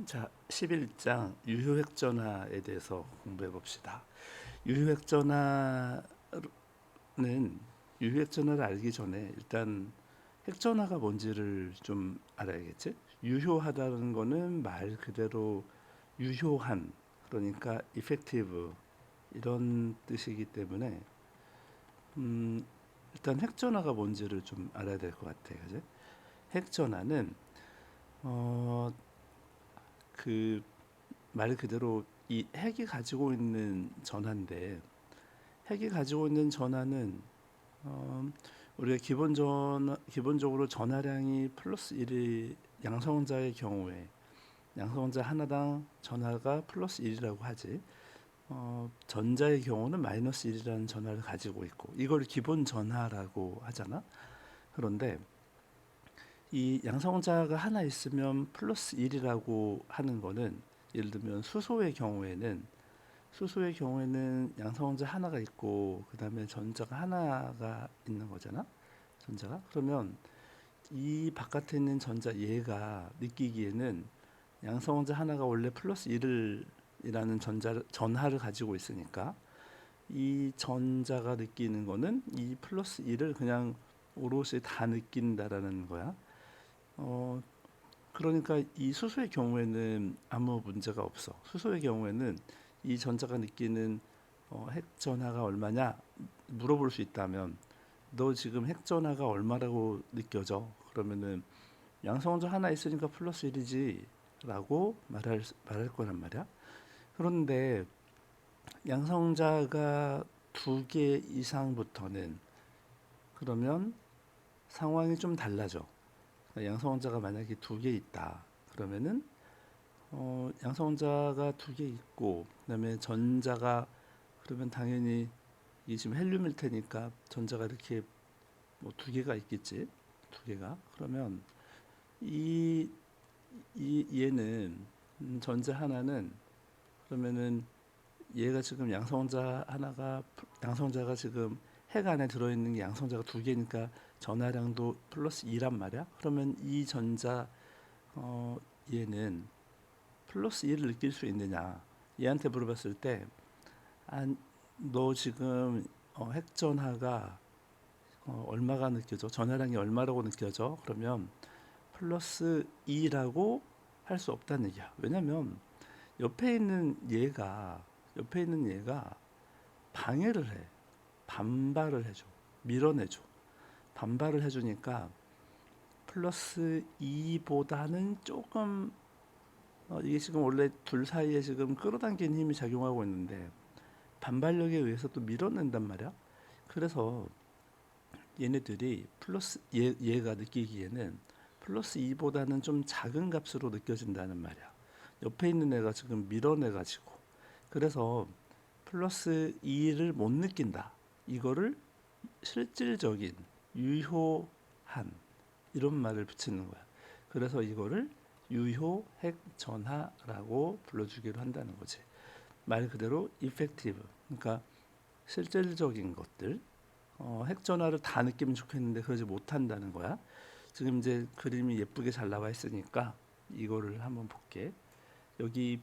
자, 11장 유효액전화에 대해서 공부해 봅시다. 유효액전화는 유효액전화를 알기 전에 일단 핵전화가 뭔지를 좀 알아야겠지? 유효하다는 거는 말 그대로 유효한, 그러니까 effective 이런 뜻이기 때문에 일단 핵전화가 뭔지를 좀 알아야 될 것 같아. 그지? 핵전화는 어, 그 말 그대로 이 핵이 가지고 있는 전하인데, 핵이 가지고 있는 전하는 어, 우리가 기본적으로 전하량이 플러스 1이 양성자의 경우에 양성자 하나당 전하가 플러스 1이라고 하지. 전자의 경우는 마이너스 1이라는 전하를 가지고 있고, 이걸 기본 전하라고 하잖아. 그런데 이 양성자가 하나 있으면 플러스 1이라고 하는 거는, 예를 들면 수소의 경우에는 양성자 하나가 있고 그 다음에 전자가 하나가 있는 거잖아. 전자가. 그러면 이 바깥에 있는 전자 얘가 느끼기에는 양성자 하나가 원래 플러스 1을 이라는 전하를 가지고 있으니까 이 전자가 느끼는 거는 이 플러스 1을 그냥 오롯이 다 느낀다라는 거야. 어, 그러니까 이 수소의 경우에는 아무 문제가 없어. 수소의 경우에는 이 전자가 느끼는 핵 전하가 얼마냐 물어볼 수 있다면, 너 지금 핵 전하가 얼마라고 느껴져? 그러면은 양성자 하나 있으니까 플러스 1이지 라고 말할 거란 말이야. 그런데 양성자가 두 개 이상부터는, 그러면 상황이 좀 달라져. 그러니까 양성자가 만약에 두 개 있다. 그러면은 양성자가 두 개 있고 그다음에 전자가, 그러면 당연히 이게 지금 헬륨일 테니까 전자가 이렇게 뭐 두 개가 있겠지. 두 개가. 그러면 이, 얘는 전자 하나는, 그러면은 얘가 지금 양성자가 지금 핵 안에 들어있는 게 양성자가 두 개니까 전하량도 플러스 2란 말이야. 그러면 이 전자 어, 얘는 플러스 1을 느낄 수 있느냐? 얘한테 물어봤을 때, 아, 너 지금 핵전하가 얼마가 느껴져? 전하량이 얼마라고 느껴져? 그러면 플러스 2라고 할 수 없다는 얘기야. 왜냐면 옆에 있는 얘가 방해를 해. 반발을 해줘. 밀어내줘. 반발을 해주니까 플러스 2보다는 조금, 이게 지금 원래 둘 사이에 지금 끌어당기는 힘이 작용하고 있는데 반발력에 의해서 또 밀어낸단 말이야. 그래서 얘네들이 얘가 느끼기에는 플러스 2보다는 좀 작은 값으로 느껴진다는 말이야. 옆에 있는 애가 지금 밀어내가지고. 그래서 플러스 2를 못 느낀다. 이거를 실질적인 유효한 이런 말을 붙이는 거야. 그래서 이거를 유효 핵 전하라고 불러주기로 한다는 거지. 말 그대로 effective. 그러니까 실질적인 것들. 핵 전하를 다 느끼면 좋겠는데 그러지 못한다는 거야. 지금 이제 그림이 예쁘게 잘 나와 있으니까 이거를 한번 볼게. 여기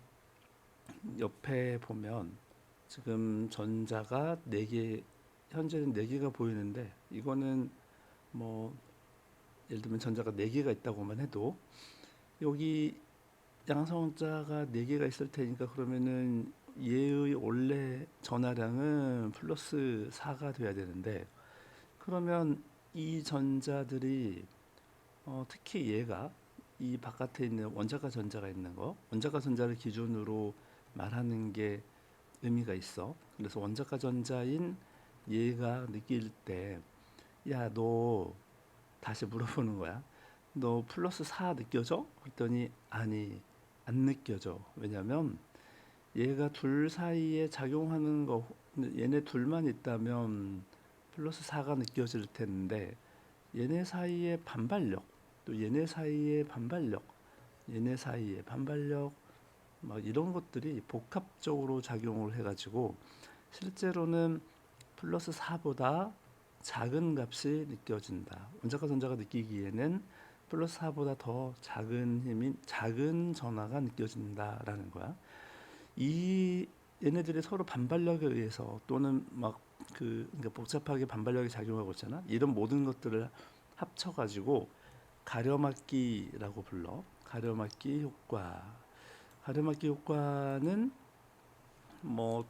옆에 보면 지금 전자가 4개, 현재는 4개가 보이는데, 이거는 뭐 예를 들면 전자가 4개가 있다고만 해도 여기 양성자가 4개가 있을 테니까, 그러면은 얘의 원래 전하량은 플러스 4가 돼야 되는데, 그러면 이 전자들이 특히 얘가 이 바깥에 있는 원자가 전자가 있는 거, 원자가 전자를 기준으로 말하는 게 의미가 있어. 그래서 원자가 전자인 얘가 느낄 때, 야, 너, 다시 물어보는 거야. 너 플러스 4 느껴져? 그랬더니 아니, 안 느껴져. 왜냐면 얘가 둘 사이에 작용하는 거, 얘네 둘만 있다면 플러스 4가 느껴질 텐데, 얘네 사이의 반발력, 또 얘네 사이의 반발력 막 이런 것들이 복합적으로 작용을 해가지고 실제로는 플러스 4보다 작은 값이 느껴진다. 원자과 전자가 느끼기에는 플러스 4보다 더 작은 힘인 작은 전하가 느껴진다라는 거야. 이 얘네들이 서로 반발력에 의해서 또는 막 그러니까 복잡하게 반발력이 작용하고 있잖아. 이런 모든 것들을 합쳐가지고 가려막기라고 불러. 가려막기 효과. 가려막기 효과는 뭐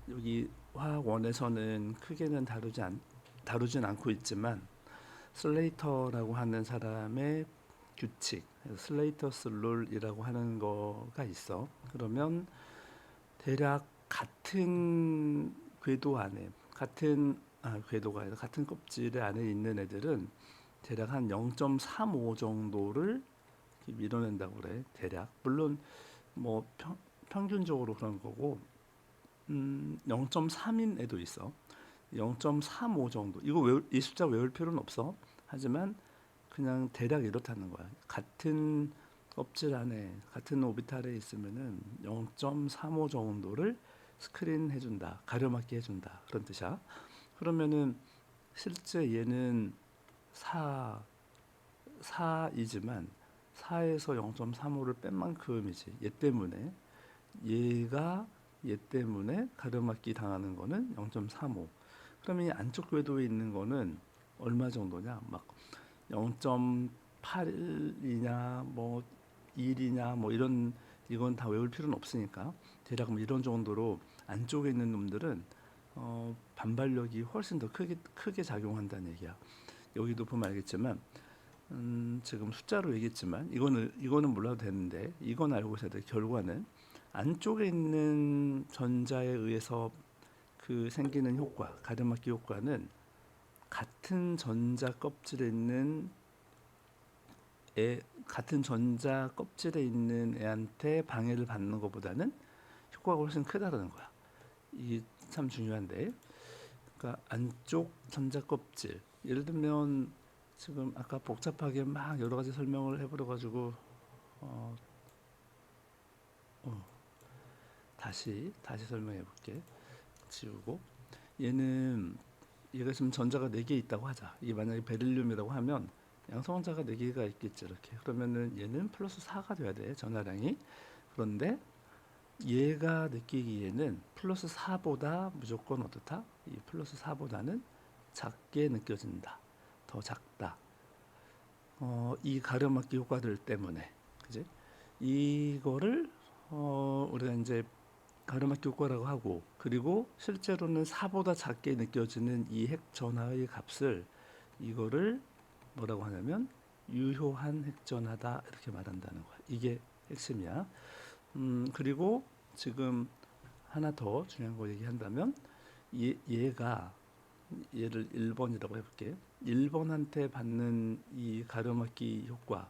여기 화학원에서는 크게는 다루진 않고 있지만 슬레이터라고 하는 사람의 규칙, 슬레이터스 룰이라고 하는 거가 있어. 그러면 대략 같은 궤도 안에 궤도가 아니라 같은 껍질 안에 있는 애들은 대략 한 0.35 정도를 밀어낸다고 그래. 대략 물론 뭐 평균적으로 그런 거고 0.3인 애도 있어. 0.35 정도. 이 숫자 외울 필요는 없어. 하지만 그냥 대략 이렇다는 거야. 같은 껍질 안에 같은 오비탈에 있으면은 0.35 정도를 스크린 해준다, 가려막기 해준다 그런 뜻이야. 그러면은 실제 얘는 4이지만 4에서 0.35를 뺀 만큼이지. 얘 때문에 가려막기 당하는 거는 0.35. 그러면 이 안쪽 궤도에 있는 거는 얼마 정도냐? 막 0.8이냐 뭐 1이냐 뭐 이건 다 외울 필요는 없으니까 대략 뭐 이런 정도로 안쪽에 있는 놈들은 반발력이 훨씬 더 크게 작용한다는 얘기야. 여기도 보면 알겠지만 지금 숫자로 얘기했지만 이거는 몰라도 되는데 이건 알고 있어야 돼. 결과는 안쪽에 있는 전자에 의해서 생기는 효과, 가려막기 효과는 같은 전자 껍질에 있는 애한테 방해를 받는 것보다는 효과가 훨씬 크다는 거야. 이게 참 중요한데, 그러니까 안쪽 전자 껍질, 예를 들면 지금 아까 복잡하게 막 여러 가지 설명을 해버려가지고 다시 설명해 볼게. 지우고 얘가 지금 전자가 4개 있다고 하자. 이게 만약에 베릴륨이라고 하면 양성원자가 4개가 있겠지 이렇게. 그러면은 얘는 플러스 4가 돼야 돼, 전하량이. 그런데 얘가 느끼기에는 플러스 4보다 무조건 어떻다? 이 플러스 4보다는 작게 느껴진다. 더 작다. 이 가려막기 효과들 때문에. 그지? 이거를 우리가 이제 가르마키 효과라고 하고, 그리고 실제로는 4보다 작게 느껴지는 이 핵전하의 값을 이거를 뭐라고 하냐면 유효한 핵전하다 이렇게 말한다는 거야. 이게 핵심이야. 그리고 지금 하나 더 중요한 거 얘기한다면 얘를 1번이라고 해볼게. 1번한테 받는 이 가르마키 효과,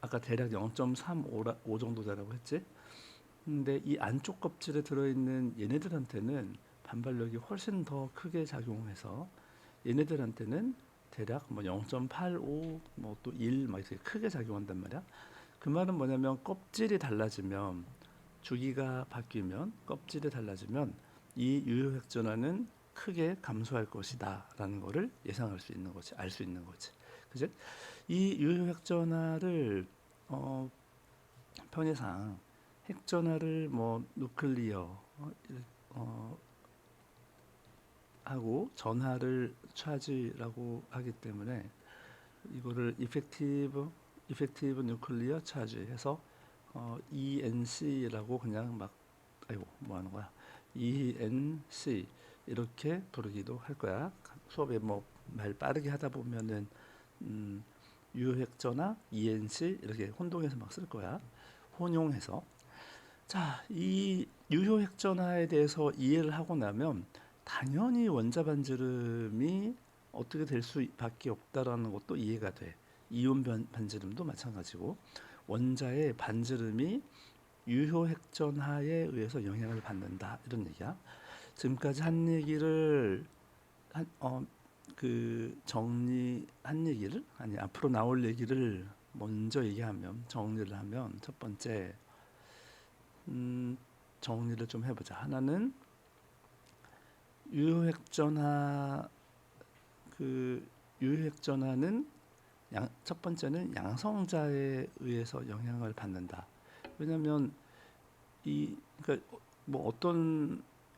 아까 대략 0.35 정도다라고 했지. 근데 이 안쪽 껍질에 들어있는 얘네들한테는 반발력이 훨씬 더 크게 작용해서 얘네들한테는 대략 뭐 0.85, 뭐 또 1, 막 이렇게 크게 작용한단 말이야. 그 말은 뭐냐면 껍질이 달라지면, 주기가 바뀌면, 껍질이 달라지면 이 유효핵전화는 크게 감소할 것이다라는 거를 예상할 수 있는 거지, 알 수 있는 거지. 그지? 이 유효핵전화를 편의상 핵전하를 뭐 누클리어 하고 전하를 차지라고 하기 때문에 이거를 이펙티브 누클리어 차지 해서 ENC라고 그냥 막 뭐 하는 거야? ENC 이렇게 부르기도 할 거야. 수업에 뭐 말 빠르게 하다 보면은 유핵전화 ENC 이렇게 혼동해서 막 쓸 거야. 혼용해서. 자, 이 유효핵전화에 대해서 이해를 하고 나면 당연히 원자 반지름이 어떻게 될 수밖에 없다라는 것도 이해가 돼. 이온 반지름도 마찬가지고 원자의 반지름이 유효핵전하에 의해서 영향을 받는다 이런 얘기야. 지금까지 한 얘기를 정리한 얘기를 앞으로 나올 얘기를 먼저 얘기하면 정리를 하면 첫 번째 정리를 좀 해보자. 하나는 유효핵전하 유효핵전하는 첫 번째는 양성자에 의해서 영향을 받는다. 왜냐하면 그러니까 뭐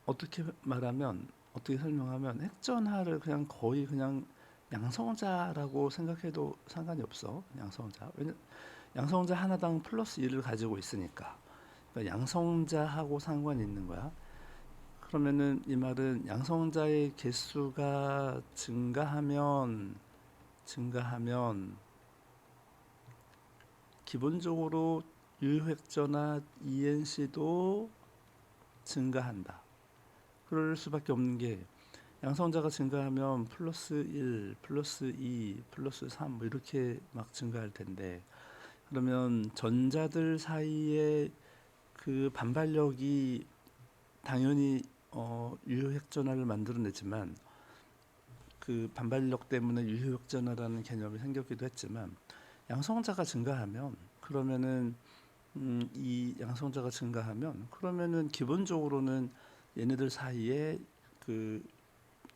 어떻게 말하면 어떻게 설명하면 핵전하를 그냥 거의 그냥 양성자라고 생각해도 상관이 없어. 양성자. 양성자 하나당 플러스 1을 가지고 있으니까. 그러니까 양성자하고 상관이 있는 거야. 그러면은 이 말은 양성자의 개수가 증가하면 기본적으로 유효획전화 ENC도 증가한다. 그럴 수밖에 없는 게 양성자가 증가하면 플러스 1, 플러스 2, 플러스 3 뭐 이렇게 막 증가할 텐데 그러면 전자들 사이에 그 반발력이 당연히 유효핵전화를 만들어내지만 그 반발력 때문에 유효핵전화라는 개념이 생겼기도 했지만 양성자가 증가하면 그러면은 이 양성자가 증가하면 그러면은 기본적으로는 얘네들 사이에 그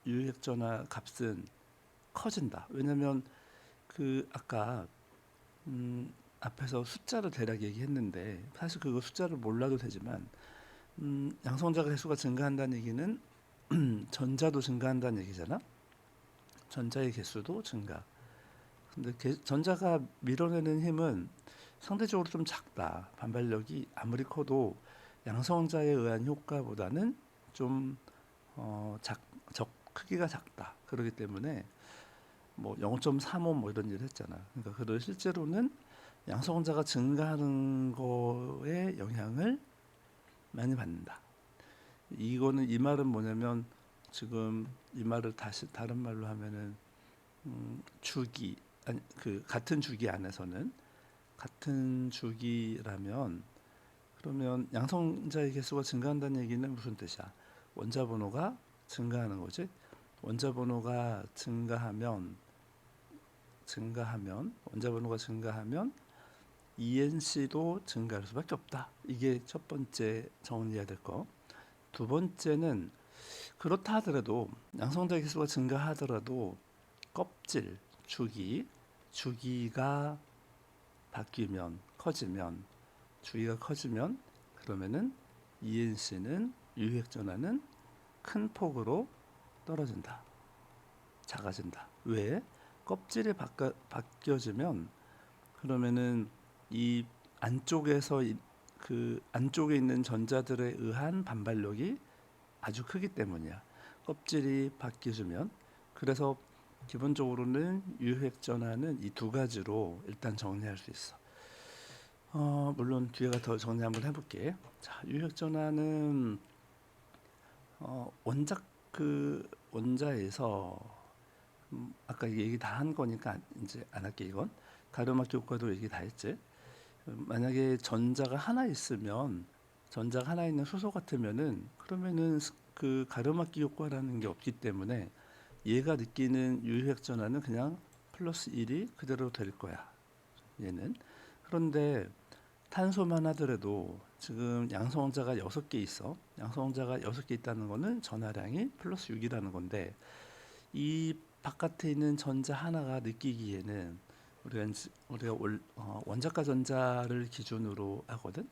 유효핵전화 값은 커진다. 왜냐면 그 아까 앞에서 숫자를 대략 얘기했는데 사실 그거 숫자를 몰라도 되지만 양성자 개수가 증가한다는 얘기는 전자도 증가한다는 얘기잖아. 전자의 개수도 증가. 근데 전자가 밀어내는 힘은 상대적으로 좀 작다. 반발력이 아무리 커도 양성자에 의한 효과보다는 좀 크기가 작다. 그렇기 때문에 뭐 0.35 뭐 이런 일을 했잖아. 그러니까 그들 실제로는 양성자가 증가하는 거에 영향을 많이 받는다. 이 말은 뭐냐면 지금 이 말을 다시 다른 말로 하면은 주기 아니 그 같은 주기 안에서는 같은 주기라면 그러면 양성자의 개수가 증가한다는 얘기는 무슨 뜻이야? 원자 번호가 증가하는 거지. 원자 번호가 원자 번호가 증가하면 ENC도 증가할 수밖에 없다. 이게 첫 번째 정리해야 될 거. 두 번째는 그렇다 하더라도 양성자 개수가 증가하더라도 껍질 주기가 바뀌면 주기가 커지면 그러면은 ENC는 유효핵전화는 큰 폭으로 떨어진다. 작아진다. 왜? 껍질이 바뀌어지면 그러면은 이 안쪽에서 그 안쪽에 있는 전자들에 의한 반발력이 아주 크기 때문이야. 껍질이 바뀌어지면 그래서 기본적으로는 유효핵전화는 이 두 가지로 일단 정리할 수 있어. 물론 뒤에가 더 정리 한번 해볼게. 자, 유효핵전화는 원자에서 아까 얘기 다 한 거니까 이제 안 할게 이건. 가르마키 효과도 얘기 다 했지. 만약에 전자가 하나 있는 수소 같으면은 그러면은 그 가르마키 효과라는 게 없기 때문에 얘가 느끼는 유효핵전화는 그냥 플러스 1이 그대로 될 거야. 얘는. 그런데 탄소만 하더라도 지금 양성자가 6개 있어. 양성자가 6개 있다는 거는 전하량이 플러스 6이라는 건데 이 바깥에 있는 전자 하나가 느끼기에는 우리가 원자가 전자를 기준으로 하거든.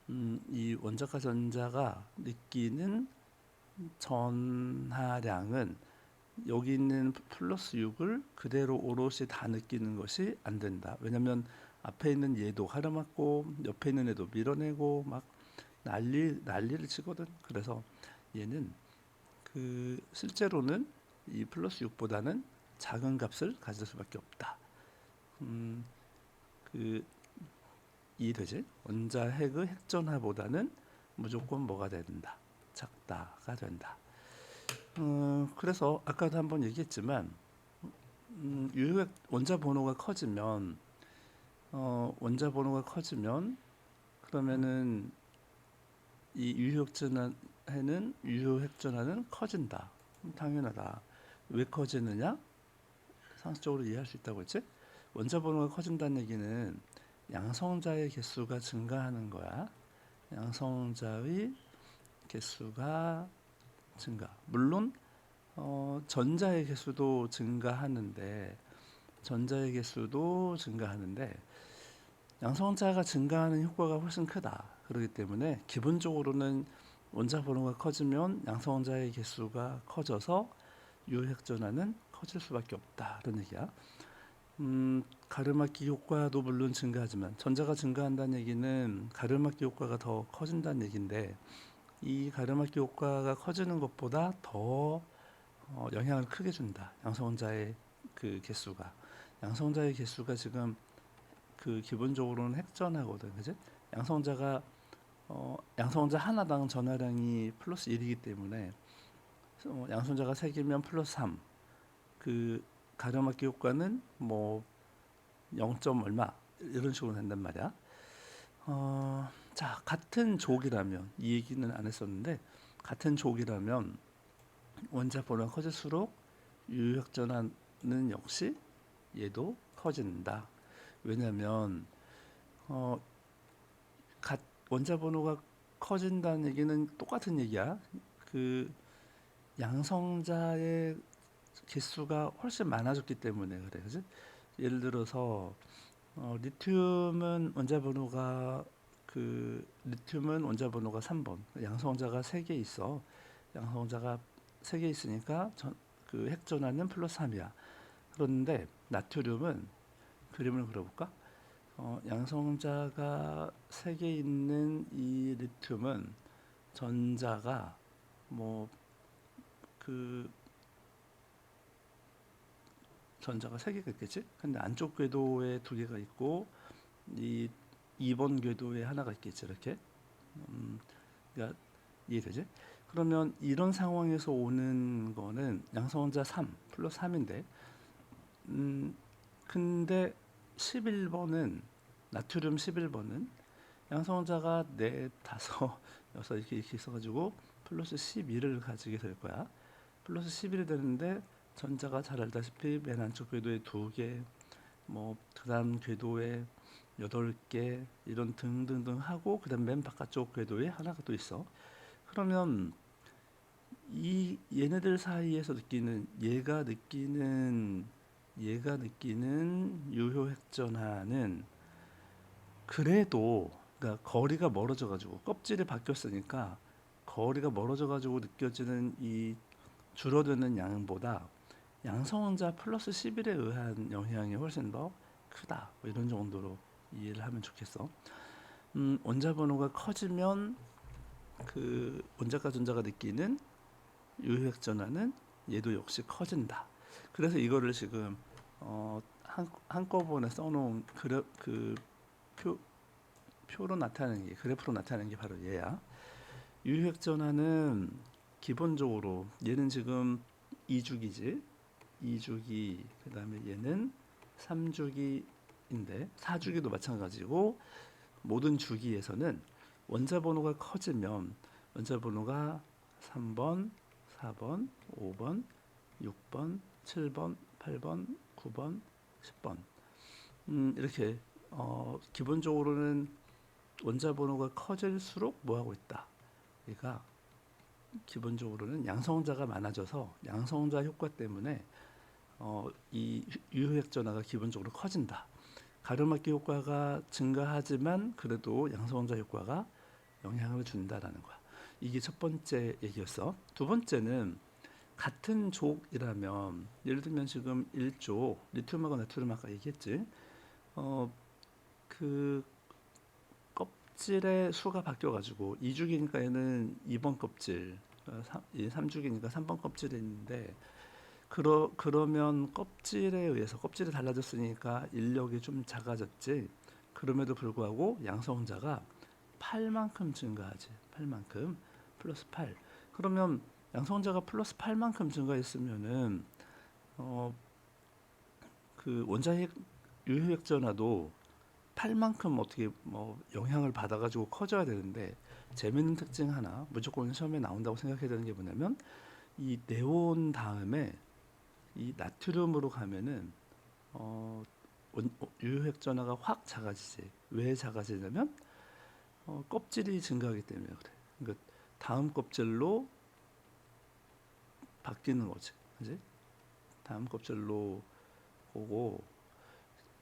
이 원자가 전자가 느끼는 전하량은 여기 있는 플러스 6을 그대로 오롯이 다 느끼는 것이 안 된다. 왜냐면 앞에 있는 얘도 가로막고 옆에 있는 애도 밀어내고 막 난리를 치거든. 그래서 얘는 그 실제로는 이 플러스 6보다는 작은 값을 가질 수밖에 없다. 그 이해되지? 원자 핵의 핵전하보다는 무조건 뭐가 된다. 작다가 된다. 그래서 아까도 한번 얘기했지만 유효핵 원자 번호가 커지면 그러면은 이 유효핵전화는 커진다. 당연하다. 왜 커지느냐? 상식적으로 이해할 수 있다고 했지? 원자 번호가 커진다는 얘기는 양성자의 개수가 증가하는 거야. 양성자의 개수가 증가. 물론 전자의 개수도 증가하는데 전자의 개수도 증가하는데 양성자가 증가하는 효과가 훨씬 크다. 그렇기 때문에 기본적으로는 원자 번호가 커지면 양성자의 개수가 커져서 유효핵전화는 커질 수밖에 없다. 그런 얘기야. 가르마기 효과도 물론 증가하지만 전자가 증가한다는 얘기는 가르마기 효과가 더 커진다는 얘기인데 이 가르마기 효과가 커지는 것보다 더 영향을 크게 준다. 양성자의 그 개수가. 양성자의 개수가 지금 그 기본적으로는 핵전하거든, 그지? 양성자가 양성자 하나당 전하량이 플러스 1이기 때문에 양성자가 3개면 플러스 3. 그 가려막기 효과는 뭐 0. 얼마 이런 식으로 된단 말이야. 자, 같은 족이라면 이 얘기는 안 했었는데 같은 족이라면 원자 번호가 커질수록 유효핵전하는 역시 얘도 커진다. 왜냐하면 어, 원자 번호가 커진다는 얘기는 똑같은 얘기야. 그 양성자의 개수가 훨씬 많아졌기 때문에 그래, 그지? 예를 들어서 리튬은 원자 번호가 3번. 양성자가 3개 있어. 양성자가 3개 있으니까 그 핵전하는 플러스 3이야. 그런데 나트륨은 그림을 그려볼까? 양성자가 3개 있는 이 리튬은 전자가 뭐 그 전자가 3개가 있겠지? 근데 안쪽 궤도에 2개가 있고 이 2번 궤도에 하나가 있겠지, 이렇게. 그러니까 이해되지? 그러면 이런 상황에서 오는 거는 양성자 3 플러스 3인데 근데 11번은 나트륨 11번은 양성자가 4, 5, 6 이렇게 있어가지고 플러스 12를 가지게 될 거야. 플러스 11이 되는데 전자가 잘 알다시피 맨 안쪽 궤도에 2개, 뭐 그다음 궤도에 8개 이런 등등등 하고 그다음 맨 바깥쪽 궤도에 하나가 또 있어. 그러면 이 얘네들 사이에서 느끼는 얘가 느끼는 유효 핵전하는 그래도 그러니까 거리가 멀어져 가지고 껍질이 바뀌었으니까 거리가 멀어져 가지고 느껴지는 이 줄어드는 양보다 양성자 플러스 11에 의한 영향이 훨씬 더 크다. 뭐 이런 정도로 이해를 하면 좋겠어. 원자 번호가 커지면 그 원자과 전자가 느끼는 유효핵 전하는 얘도 역시 커진다. 그래서 이거를 지금 한꺼번에 써놓은 표로 나타내는 게 그래프로 나타내는 게 바로 얘야. 유효핵 전하는 기본적으로 얘는 지금 2주기지. 2주기 그다음에 얘는 3주기인데 4주기도 마찬가지고 모든 주기에서는 원자 번호가 커지면 원자 번호가 3번, 4번, 5번, 6번, 7번, 8번, 9번, 10번 이렇게 기본적으로는 원자 번호가 커질수록 뭐하고 있다. 그러니까 기본적으로는 양성자가 많아져서 양성자 효과 때문에 이 유효핵 전하가 기본적으로 커진다. 가르마기 효과가 증가하지만 그래도 양성자 효과가 영향을 준다라는 거야. 이게 첫 번째 얘기였어. 두 번째는 같은 족이라면 예를 들면 지금 1족 리튬하고 나트륨 아까 얘기했지. 그 껍질의 수가 바뀌어가지고 2주기니까 얘는 2번 껍질, 3주기니까 3번 껍질이 있는데 그러면 껍질에 의해서 껍질이 달라졌으니까 인력이 좀 작아졌지. 그럼에도 불구하고 양성자가 8만큼 증가하지. 8만큼 플러스 8. 그러면 양성자가 플러스 8만큼 증가했으면은 그 원자핵 유효핵 전하도 8만큼 어떻게 뭐 영향을 받아가지고 커져야 되는데 재밌는 특징 하나 무조건 시험에 나온다고 생각해야 되는 게 뭐냐면 이 네온 다음에 이 나트륨으로 가면은 유효핵 전하가 확 작아지지. 왜 작아지냐면 껍질이 증가하기 때문에 그래. 그러니까 다음 껍질로 바뀌는 거지, 그지? 다음 껍질로 오고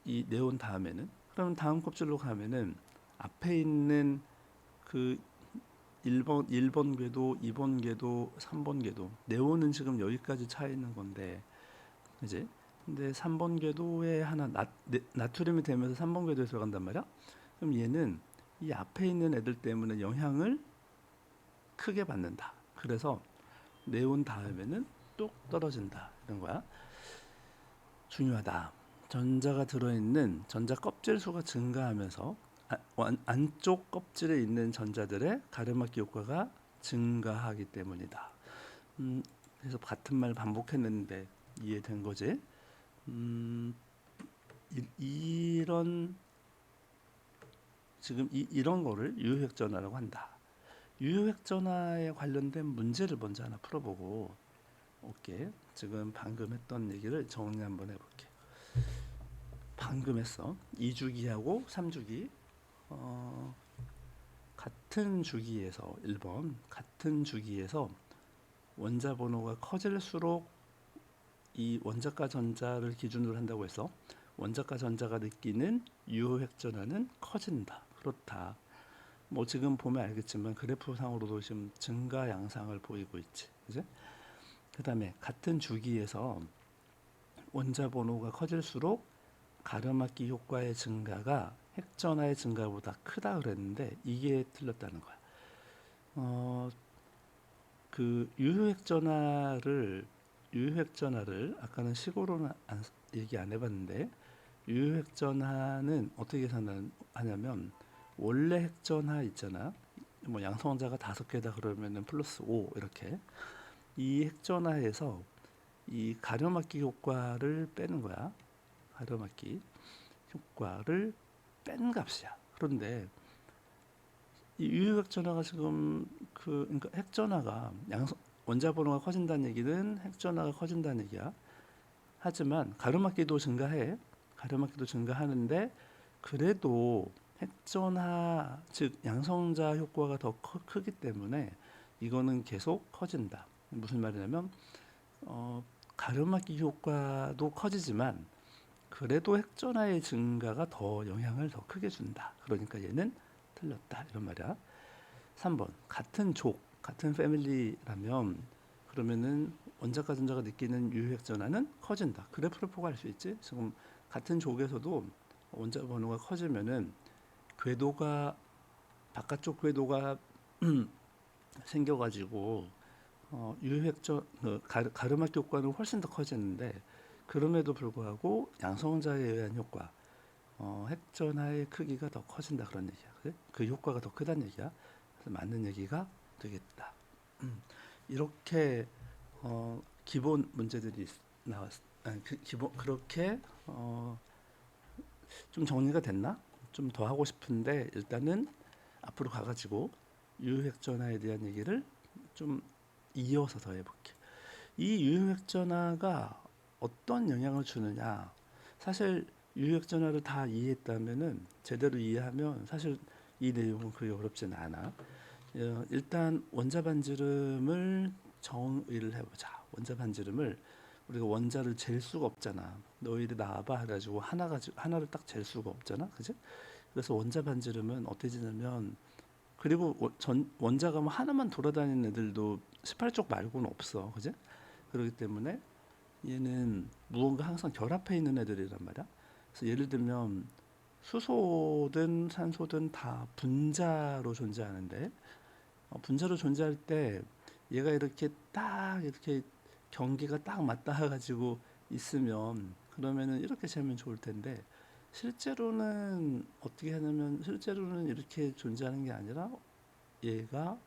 이 네온 다음에는 그러면 다음 껍질로 가면은 앞에 있는 그 1번 궤도, 2번 궤도, 3번 궤도 네온은 지금 여기까지 차 있는 건데 그지? 근데 3번 궤도에 하나 나트륨이 되면서 3번 궤도에 들어간단 말이야. 그럼 얘는 이 앞에 있는 애들 때문에 영향을 크게 받는다. 그래서 네온 다음에는 뚝 떨어진다. 이런 거야. 중요하다. 전자가 들어있는 전자 껍질 수가 증가하면서 안쪽 껍질에 있는 전자들의 가르마기 효과가 증가하기 때문이다. 그래서 같은 말 반복했는데 이해된 거지? 음, 이런 지금 이런 거를 유효획전화라고 한다. 유효획전화에 관련된 문제를 먼저 하나 풀어보고 올게. 지금 방금 했던 얘기를 정리 한번 해볼게. 방금 했어. 2주기하고 3주기 같은 주기에서 1번 같은 주기에서 원자 번호가 커질수록 이 원자가 전자를 기준으로 한다고 해서 원자가 전자가 느끼는 유효획전화는 커진다. 그렇다. 뭐 지금 보면 알겠지만 그래프상으로도 지금 증가 양상을 보이고 있지. 그지? 그다음에 같은 주기에서 원자 번호가 커질수록 가르마기 효과의 증가가 핵전화의 증가보다 크다 그랬는데 이게 틀렸다는 거야. 그 유효핵전화를 아까는 식으로는 얘기 안 해봤는데 유효핵전화는 어떻게 하냐면 원래 핵전화 있잖아. 뭐 양성자가 5개다 그러면은 플러스 5 이렇게 이 핵전화에서 이 가려막기 효과를 빼는 거야. 가려막기 효과를 뺀 값이야. 그런데 이 유효핵전화가 지금 그러니까 핵전화가 원자 번호가 커진다는 얘기는 핵전화가 커진다는 얘기야. 하지만 가로막기도 증가해. 가로막기도 증가하는데 그래도 핵전화 즉 양성자 효과가 더 크기 때문에 이거는 계속 커진다. 무슨 말이냐면 가로막기 효과도 커지지만 그래도 핵전화의 증가가 더 영향을 더 크게 준다. 그러니까 얘는 틀렸다. 이런 말이야. 3번 같은 패밀리라면 그러면은 원자과 전자가 느끼는 유효핵 전화는 커진다. 그래프를 포괄할 수 있지. 지금 같은 족에서도 원자 번호가 커지면은 궤도가 바깥쪽 궤도가 생겨가지고 유효핵전 가르마기 효과는 훨씬 더 커지는데 그럼에도 불구하고 양성자에 의한 효과 핵전하의 크기가 더 커진다 그런 얘기야. 그래? 그 효과가 더 크다는 얘기야. 그래서 맞는 얘기가 되겠다. 이렇게 기본 문제들이 나왔. 기본 그렇게 좀 정리가 됐나? 좀 더 하고 싶은데 일단은 앞으로 가가지고 유효핵전화에 대한 얘기를 좀 이어서 더 해볼게. 이 유효핵전화가 어떤 영향을 주느냐? 사실 유효핵전화를 다 이해했다면은 제대로 이해하면 사실 이 내용은 그리 어렵지는 않아. 일단 원자 반지름을 정의를 해보자. 원자 반지름을 우리가 원자를 잴 수가 없잖아. 너희들 나와봐 해가지고 하나를 딱 잴 수가 없잖아, 그지? 그래서 원자 반지름은 어떻게 되냐면 그리고 원자가 뭐 하나만 돌아다니는 애들도 18쪽 말고는 없어, 그지? 그렇기 때문에 얘는 무언가 항상 결합해 있는 애들이란 말이야. 그래서 예를 들면 수소든 산소든 다 분자로 존재하는데 분자로 존재할 때 얘가 이렇게 딱 이렇게 경계가 딱 맞닿아 가지고 있으면 그러면은 이렇게 재면 좋을 텐데 실제로는 어떻게 하냐면 실제로는 이렇게 존재하는 게 아니라 얘가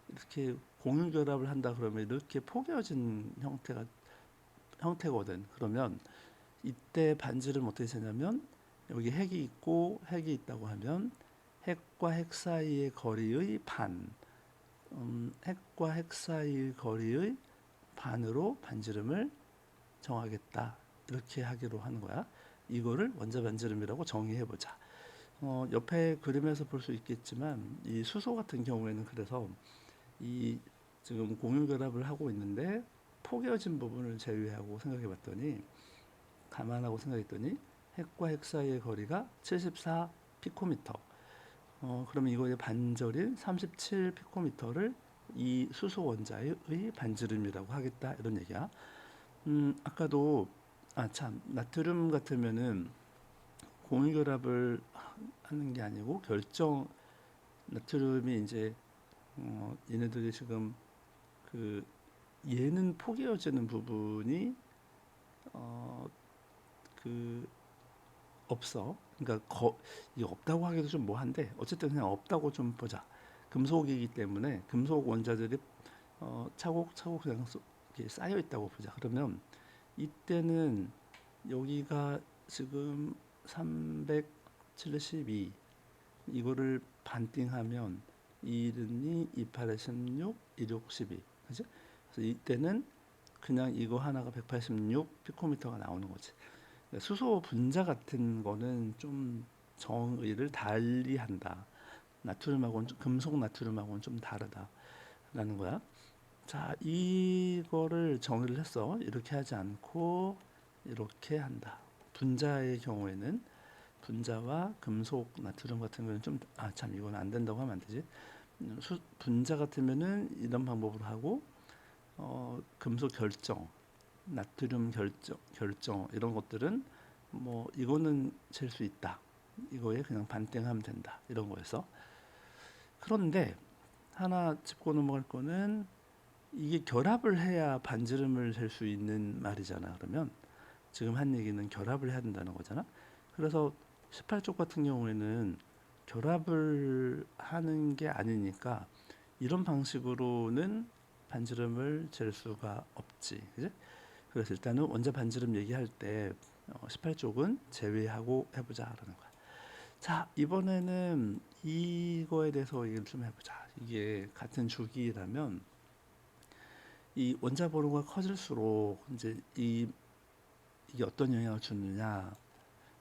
이렇게 공유 결합을 한다 그러면 이렇게 포개어진 형태거든. 그러면 이때 반지름 어떻게 되냐면 여기 핵이 있고 핵이 있다고 하면 핵과 핵 사이의 거리의 반, 핵과 핵 사이의 거리의 반으로 반지름을 정하겠다. 이렇게 하기로 하는 거야. 이거를 원자 반지름이라고 정의해 보자. 옆에 그림에서 볼 수 있겠지만 이 수소 같은 경우에는 그래서 이 지금 공유 결합을 하고 있는데 포개어진 부분을 제외하고 생각해 봤더니 감안하고 생각했더니 핵과 핵 사이의 거리가 74 피코미터. 그러면 이거의 반절인 37 피코미터를 이 수소 원자의 반지름이라고 하겠다 이런 얘기야. 아까도 참 나트륨 같으면은 공유 결합을 하는 게 아니고 나트륨이 이제 얘네들이 지금 그 얘는 포개어지는 부분이 그 없어. 그러니까 이게 없다고 하기도 좀 뭐한데 어쨌든 그냥 없다고 좀 보자. 금속이기 때문에 금속 원자들이 차곡차곡 그냥 이렇게 쌓여 있다고 보자. 그러면 이때는 여기가 지금 372 이거를 반띵하면 2는 2, 8에 16, 16, 12 그죠? 그래서 이때는 그냥 이거 하나가 186 피코미터가 나오는 거지. 수소 분자 같은 거는 좀 정의를 달리 한다. 금속 나트륨하고는 좀 다르다라는 거야. 자, 이거를 정의를 했어. 이렇게 하지 않고 이렇게 한다. 분자의 경우에는 분자와 금속 나트륨 같은 경우는 참 이건 안 된다고 하면 안 되지. 분자 같으면은 이런 방법으로 하고 금속 나트륨 결정 이런 것들은 뭐 이거는 잴 수 있다. 이거에 그냥 반띵하면 된다. 이런 거였어. 그런데 하나 짚고 넘어갈 거는 이게 결합을 해야 반지름을 잴 수 있는 말이잖아. 그러면 지금 한 얘기는 결합을 해야 된다는 거잖아. 그래서 18쪽 같은 경우에는 결합을 하는 게 아니니까 이런 방식으로는 반지름을 잴 수가 없지. 그지? 그래서 일단은 원자 반지름 얘기할 때 18쪽은 제외하고 해보자라는 거야. 자, 이번에는 이거에 대해서 얘기를 좀 해보자. 이게 같은 주기라면 이 원자 번호가 커질수록 이제 이게 어떤 영향을 주느냐.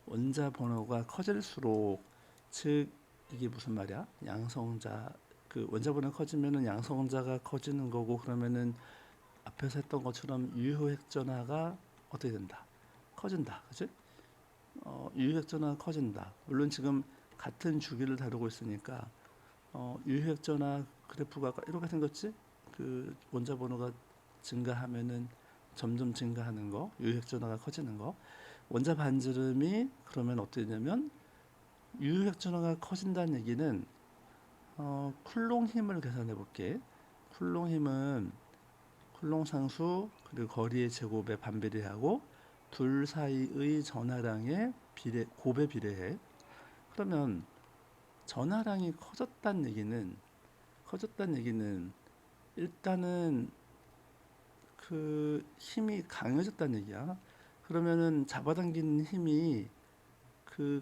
원자 번호가 커질수록 즉 이게 무슨 말이야? 양성자 원자 번호가 커지면은 양성자가 커지는 거고 그러면은 앞에서 했던 것처럼 유효핵전화가 어떻게 된다? 커진다. 그치? 유효핵전화가 커진다. 물론 지금 같은 주기를 다루고 있으니까 유효핵전화 그래프가 이렇게 생겼지? 그 원자 번호가 증가하면은 점점 증가하는 거, 유효핵전화가 커지는 거. 원자 반지름이 그러면 어떻게 되냐면 유효핵전화가 커진다는 얘기는 쿨롱 힘을 계산해 볼게. 쿨롱 힘은 쿨롱 상수 그리고 거리의 제곱에 반비례하고 둘 사이의 전하량의 곱에 비례해. 그러면 전하량이 커졌다는 얘기는 일단은 그 힘이 강해졌다는 얘기야. 그러면은 잡아당기는 힘이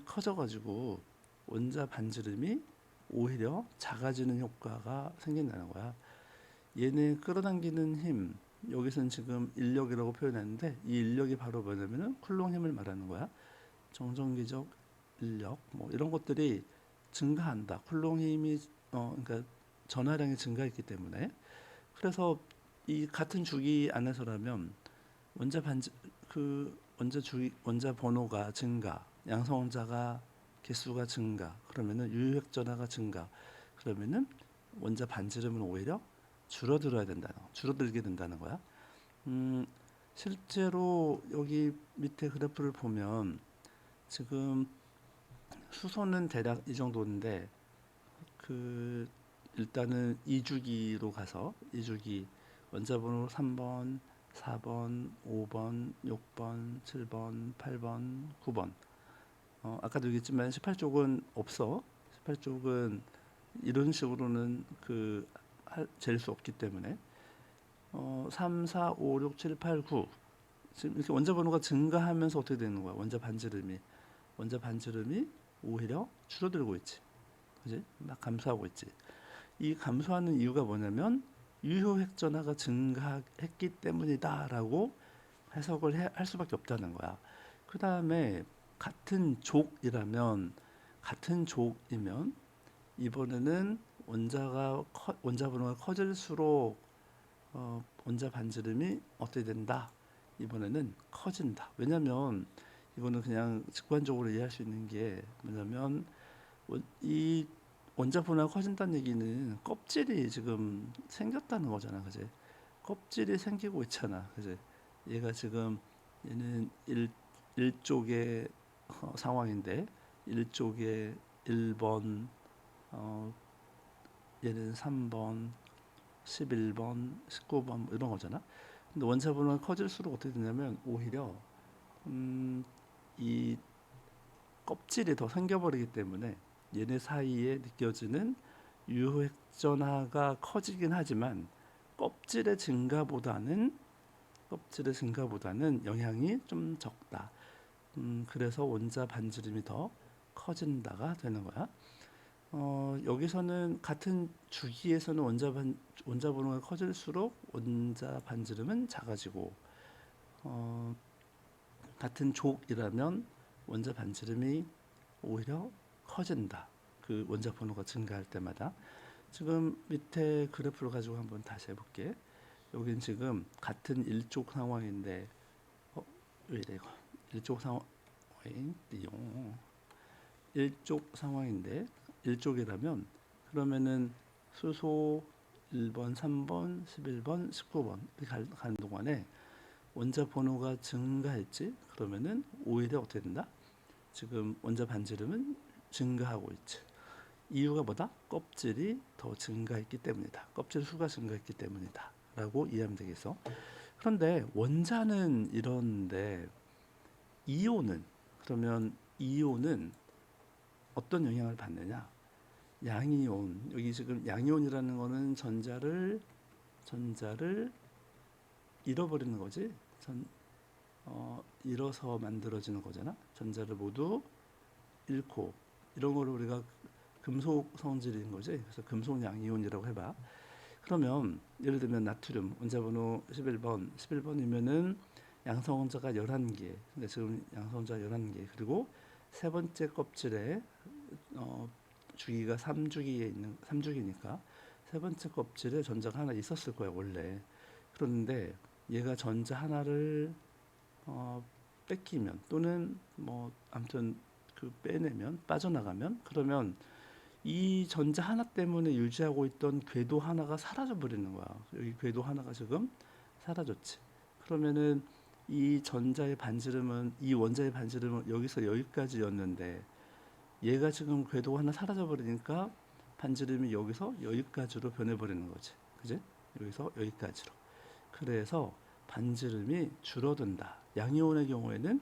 커져가지고 원자 반지름이 오히려 작아지는 효과가 생긴다는 거야. 얘네 끌어당기는 힘, 여기서는 지금 인력이라고 표현했는데 이 인력이 바로 뭐냐면은 쿨롱 힘을 말하는 거야. 정전기적 인력, 뭐 이런 것들이 증가한다. 쿨롱 힘이 그러니까 전하량이 증가했기 때문에. 그래서 이 같은 주기 안에서라면 원자 반지 원자 번호가 증가, 양성자가 개수가 증가, 그러면은 유효핵 전하가 증가, 그러면은 원자 반지름은 오히려 줄어들게 된다는 거야. 실제로 여기 밑에 그래프를 보면 지금 수소는 대략 이 정도인데 일단은 2주기로 가서 2주기 원자번호 3번, 4번, 5번, 6번, 7번, 8번, 9번. 아까도 얘기했지만 18쪽은 없어. 18쪽은 이런 식으로는 잴 수 없기 때문에 3, 4, 5, 6, 7, 8, 9 지금 이렇게 원자 번호가 증가하면서 어떻게 되는 거야? 원자 반지름이 오히려 줄어들고 있지. 그지? 막 감소하고 있지. 이 감소하는 이유가 뭐냐면 유효핵 전하가 증가했기 때문이다라고 해석을 할 수밖에 없다는 거야. 그 다음에 같은 족이면 이번에는 원자 번호가 커질수록 원자 반지름이 어떻게 된다? 이번에는 커진다. 왜냐하면 이거는 그냥 직관적으로 이해할 수 있는 게 뭐냐면 이 원자 분화가 커진다는 얘기는 껍질이 지금 생겼다는 거잖아, 그지? 껍질이 생기고 있잖아, 그지? 얘가 지금 얘는 일쪽의 상황인데 일쪽에 1번, 어, 얘는 3번, 11번, 19번 이런 거잖아. 근데 원자 분화가 커질수록 어떻게 되냐면 오히려 이 껍질이 더 생겨버리기 때문에 얘네 사이에 느껴지는 유효핵전화가 커지긴 하지만 껍질의 증가보다는 껍질의 증가보다는 영향이 좀 적다. 그래서 원자 반지름이 더 커진다가 되는 거야. 여기서는 같은 주기에서는 원자 번호가 커질수록 원자 반지름은 작아지고, 어, 같은 족이라면 원자 반지름이 오히려 커진다. 그 원자 번호가 증가할 때마다. 지금 밑에 그래프를 가지고 한번 다시 해볼게. 여긴 지금 같은 일족 상황인데, 왜 이래 이거? 일족 상황, 일족 상황인데 일족이라면 그러면은 수소 1번, 3번, 11번, 19번 이렇게 가는 동안에 원자 번호가 증가했지? 그러면은 오히려 어떻게 된다? 지금 원자 반지름은 증가하고 있지. 이유가 뭐다? 껍질이 더 증가했기 때문이다. 껍질 수가 증가했기 때문이다. 라고 이해하면 되겠어. 그런데 원자는 이런데 이온은, 그러면 이온은 어떤 영향을 받느냐? 양이온. 여기 지금 양이온이라는 거는 전자를 잃어버리는 거지. 잃어서 만들어지는 거잖아. 전자를 모두 잃고 이런 거를 우리가 금속 성질인 거지. 그래서 금속 양이온이라고 해봐. 그러면 예를 들면 나트륨 원자번호 11번이면은 양성원자가 11개. 그러니까 지금 양성원자가 11개. 그리고 세 번째 껍질에 주기가 3주기니까 세 번째 껍질에 전자가 하나 있었을 거야, 원래. 그런데 얘가 전자 하나를 뺏기면 또는 뭐 아무튼 그 빼내면 빠져나가면 그러면 이 전자 하나 때문에 유지하고 있던 궤도 하나가 사라져 버리는 거야. 여기 궤도 하나가 지금 사라졌지. 그러면은 이 원자의 반지름은 여기서 여기까지였는데 얘가 지금 궤도가 하나 사라져 버리니까 반지름이 여기서 여기까지로 변해 버리는 거지. 그지? 여기서 여기까지로. 그래서 반지름이 줄어든다. 양이온의 경우에는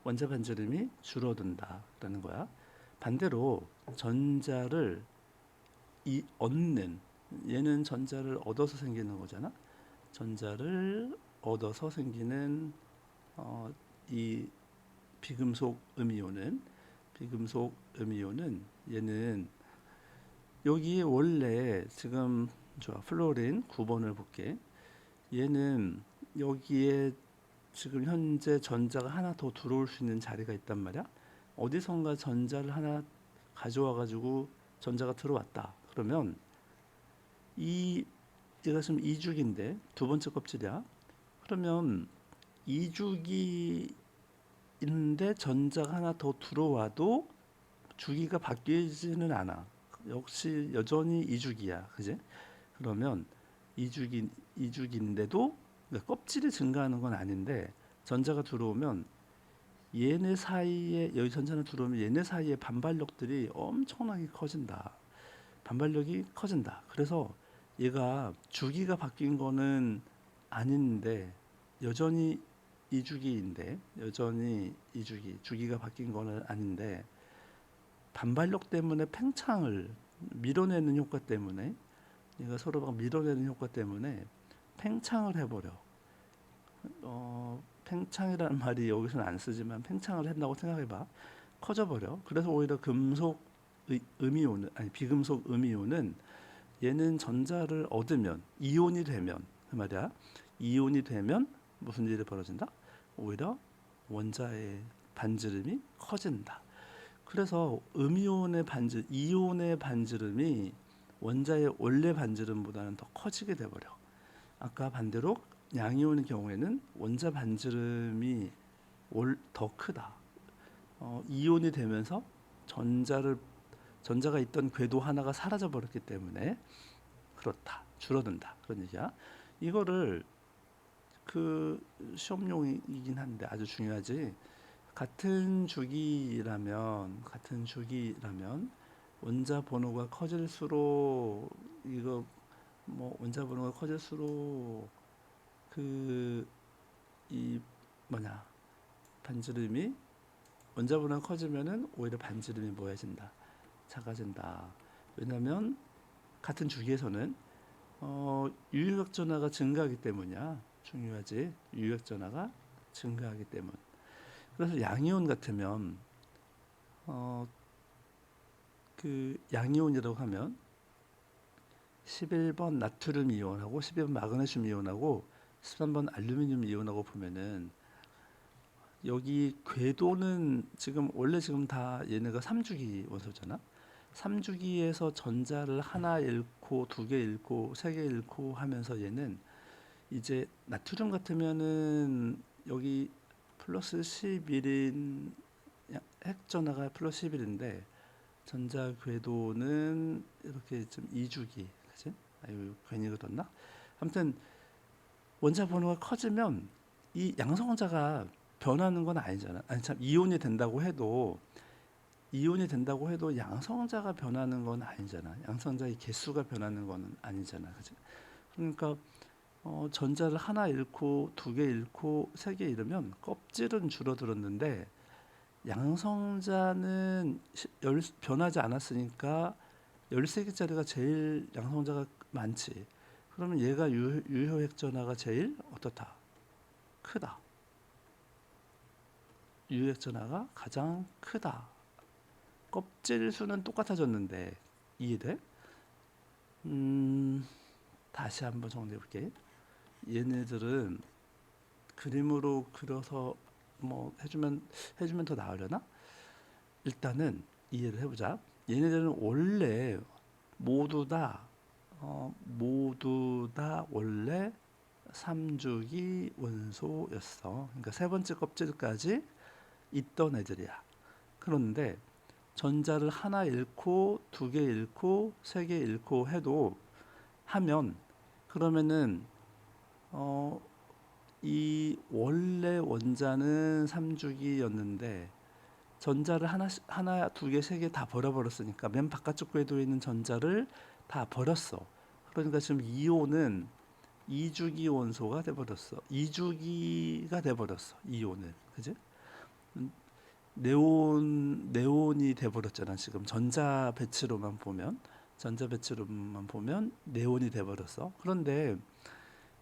원자 반지름이 줄어든다라는 거야. 반대로 전자를 얻는, 얘는 전자를 얻어서 생기는 거잖아. 전자를 얻어서 생기는 이 비금속 음이온은 얘는 여기 원래 지금 플로린 9번을 볼게. 얘는 여기에 지금 현재 전자가 하나 더 들어올 수 있는 자리가 있단 말이야. 어디선가 전자를 하나 가져와 가지고 전자가 들어왔다. 그러면 얘가 지금 이주기인데 두 번째 껍질이야. 그러면 이주기인데 전자가 하나 더 들어와도 주기가 바뀌지는 않아. 역시 여전히 이주기야. 그지? 그러면 이주기인데도 그러니까 껍질이 증가하는 건 아닌데 전자가 들어오면 얘네 사이에 여기 전자가 들어오면 얘네 사이에 반발력들이 엄청나게 커진다. 반발력이 커진다. 그래서 얘가 주기가 바뀐 거는 아닌데 여전히 주기가 바뀐 거는 아닌데 반발력 때문에 팽창을 밀어내는 효과 때문에 얘가 서로 막 밀어내는 효과 때문에 팽창을 해버려. 팽창이라는 말이 여기서는 안 쓰지만 팽창을 한다고 생각해봐. 커져버려. 그래서 오히려 비금속 음이온은 얘는 전자를 얻으면 이온이 되면 그 말이야. 이온이 되면 무슨 일이 벌어진다? 오히려 원자의 반지름이 커진다. 그래서 이온의 반지름이 원자의 원래 반지름보다는 더 커지게 돼버려. 아까 반대로 양이온의 경우에는 원자 반지름이 더 크다. 이온이 되면서 전자가 있던 궤도 하나가 사라져 버렸기 때문에 그렇다. 줄어든다. 그런 얘기야. 이거를 그 시험용이긴 한데 아주 중요하지. 같은 주기라면 원자 번호가 커질수록 이거 뭐 원자 번호가 커질수록 그 이 뭐냐 반지름이 원자 번호가 커지면은 오히려 반지름이 뭐해진다 작아진다. 왜냐하면 같은 주기에서는 유효각 전화가 증가하기 때문이야. 중요하지. 유효각 전화가 증가하기 때문. 그래서 양이온 같으면 그 양이온이라고 하면 11번 나트륨 이온하고 12번 마그네슘 이온하고 13번 알루미늄 이온하고 보면은 여기 궤도는 원래 다 얘네가 3주기 원소잖아. 3주기에서 전자를 하나 잃고 두 개 잃고 세 개 잃고 하면서 얘는 이제 나트륨 같으면은 여기 플러스 11인 핵전화가 플러스 11인데 전자 궤도는 이렇게 좀 2주기, 그치? 아유 괜히 그랬나? 아무튼 원자 번호가 커지면 이 양성자가 변하는 건 아니잖아. 아니 참 이온이 된다고 해도 양성자가 변하는 건 아니잖아. 양성자의 개수가 변하는 건 아니잖아, 그치? 그러니까 전자를 하나 잃고 두 개 잃고 세 개 잃으면 껍질은 줄어들었는데 양성자는 변하지 않았으니까 13개짜리가 제일 양성자가 많지. 그러면 얘가 유효핵 전화가 제일 어떻다? 크다. 유효핵 전화가 가장 크다. 껍질 수는 똑같아졌는데 이해돼? 다시 한번 정리해 볼게. 얘네들은 그림으로 그려서 뭐 해주면 더 나으려나? 일단은 이해를 해보자. 얘네들은 원래 모두 다 원래 3주기 원소였어. 그러니까 세 번째 껍질까지 있던 애들이야. 그런데 전자를 하나 잃고 두 개 잃고 세 개 잃고 하면 그러면은 이 원래 원자는 3주기였는데 전자를 하나, 두 개, 세 개 다 버려버렸으니까 맨 바깥쪽 궤도에 있는 전자를 다 버렸어. 그러니까 지금 이온은 2주기 원소가 돼버렸어. 2주기가 돼버렸어. 이온은, 그지? 네온이 돼버렸잖아. 지금 전자 배치로만 보면 네온이 돼버렸어. 그런데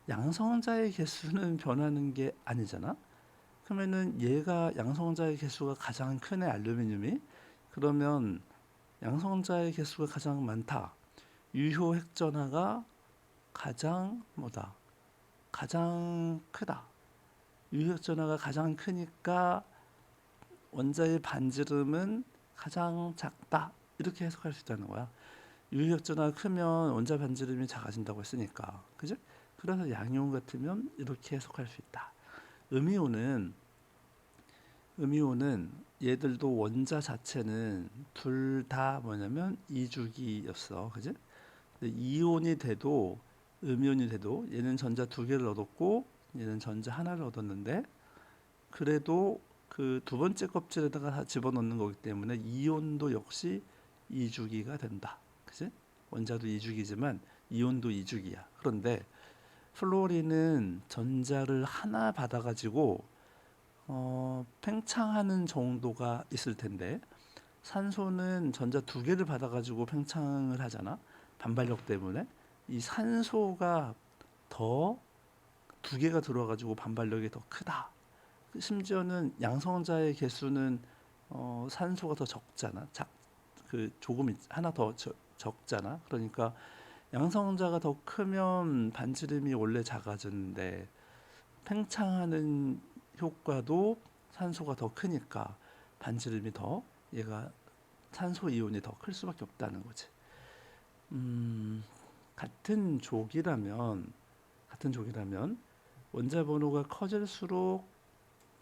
양성자의 개수는 변하는 게 아니잖아. 그러면은 얘가 양성자의 개수가 가장 큰 애 알루미늄이 그러면 양성자의 개수가 가장 많다. 유효 핵전화가 가장 가장 크다. 유효 핵전화가 가장 크니까 원자의 반지름은 가장 작다. 이렇게 해석할 수 있다는 거야. 유효 핵전화가 크면 원자 반지름이 작아진다고 했으니까. 그죠? 그래서 양이온 같으면 이렇게 해석할 수 있다. 음이온은 얘들도 원자 자체는 둘 다 뭐냐면 이주기였어. 그지? 이온이 돼도 음이온이 돼도 얘는 전자 두 개를 얻었고 얘는 전자 하나를 얻었는데 그래도 그 두 번째 껍질에다가 다 집어넣는 거기 때문에 이온도 역시 이주기가 된다. 그지? 원자도 이주기지만 이온도 이주기야. 그런데 플로리는 전자를 하나 받아가지고 팽창하는 정도가 있을 텐데 산소는 전자 두 개를 받아가지고 팽창을 하잖아. 반발력 때문에 이 산소가 더 두 개가 들어와가지고 반발력이 더 크다. 심지어는 양성자의 개수는 산소가 더 적잖아. 조금 하나 더 적잖아. 그러니까 양성자가 더 크면 반지름이 원래 작아지는데 팽창하는 효과도 산소가 더 크니까 반지름이 얘가 산소 이온이 더 클 수밖에 없다는 거지. 같은 족이라면 원자 번호가 커질수록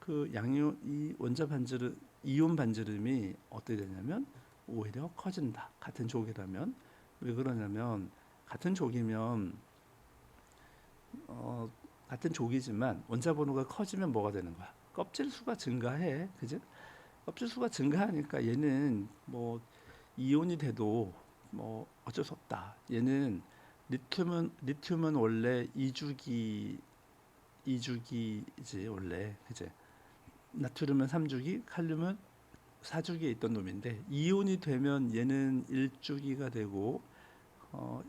그 양이온 이 원자 반지름 이온 반지름이 어떻게 되냐면 오히려 커진다. 같은 족이라면. 왜 그러냐면 같은 족이면 같은 족이지만 원자 번호가 커지면 뭐가 되는 거야? 껍질 수가 증가해. 그지? 껍질 수가 증가하니까 얘는 뭐 이온이 돼도 뭐 어쩔 수 없다. 얘는 리튬은 원래 이주기지 원래. 그지? 나트륨은 3주기, 칼륨은 4주기에 있던 놈인데 이온이 되면 얘는 1주기가 되고